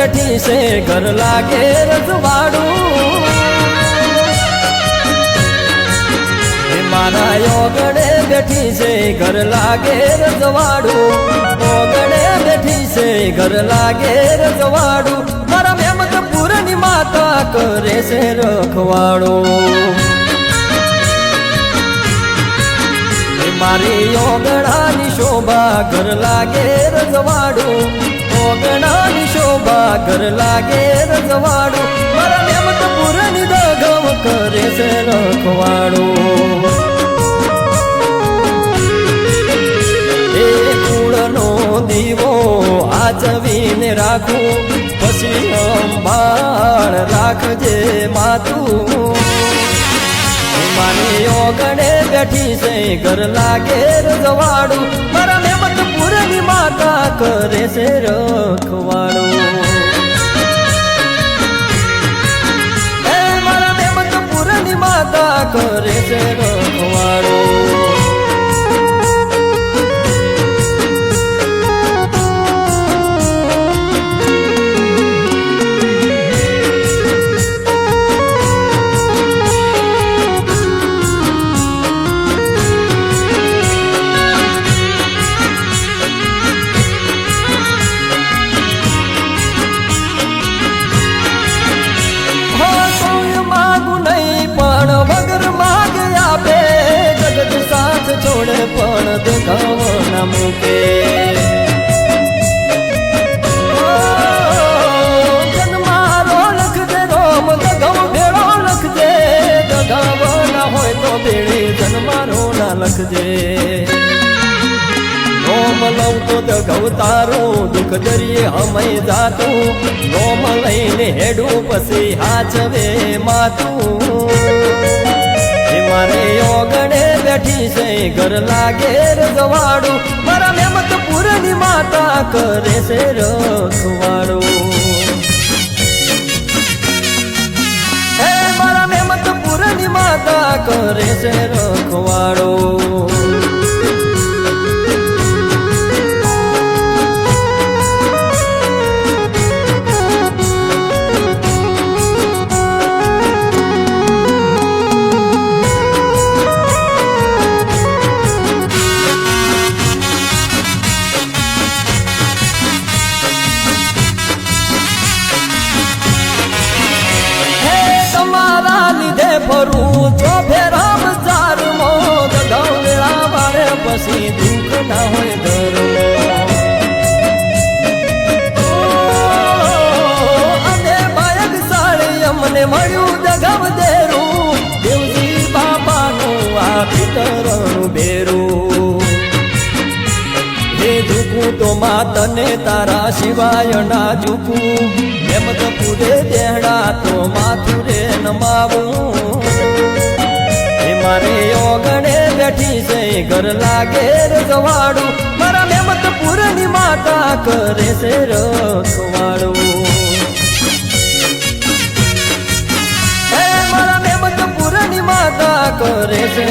બેઠી છે ઘર લાગે રજવાડું મારા યોગણે બેઠી છે ઘર લાગે રજવાડું ઓગણે બેઠી છે ઘર લાગે રજવાડું મારા મેમતપુરની માતા કરે છે રખવાડું મારી ઓગણાની શોભા ઘર લાગે રજવાડું ઓગણાની શોભા ઘર લાગે રજવાડું મારા મેમતપુરની દગમ કરે છે રખવાડું એ કુળનો દીવો આચવીને રાખું પછી અંબાળ રાખજે માતું મારી ઓગણે બેઠી છે ઘર લાગે રજવાડું મારા મેમતપુરની માતા કરે છે રખવાડું એ મારા મેમતપુરની માતા કરે છે રખવાડું છોડે પણ દેખાવના મૂકે જન્મારો લખજે રોમ દગાવ ભેળો લખજે દગાવના હોય તો ભેળી જન્મારો ના લખજે રોમ લઉં તો દગાવ તારું દુઃખ દરિયે હમય જાતું રોમ લઈને હેડું પછી હાચવે માતું મારે ઓગણે બેઠી છે ઘર લાગે રજવાડું મારા મેમતપુરની માતા કરે છે રખવાડું હે મારા મેમતપુરની માતા કરે છે રખવાડું ફરું તો ફેરામ ચાર મો દગાવેલા વાળે પછી દુઃખ ના હોય ધર્મ અને બાયક સાળી અમને મળ્યું દગાવ દેરું દેવજી બાપાનું આ પિતરનું બેરું હે ઝૂકું તો માતને તારા સિવાય ના ઝૂકું મેમતપુરે દેહડા તો માથું રે નમાવું મારે ઓગણે બેઠી છે ઘર લાગે રજવાડું મારા મેમતપુરની માતા કરે છે રખવાડું હે મારા મેમતપુરની માતા કરે છે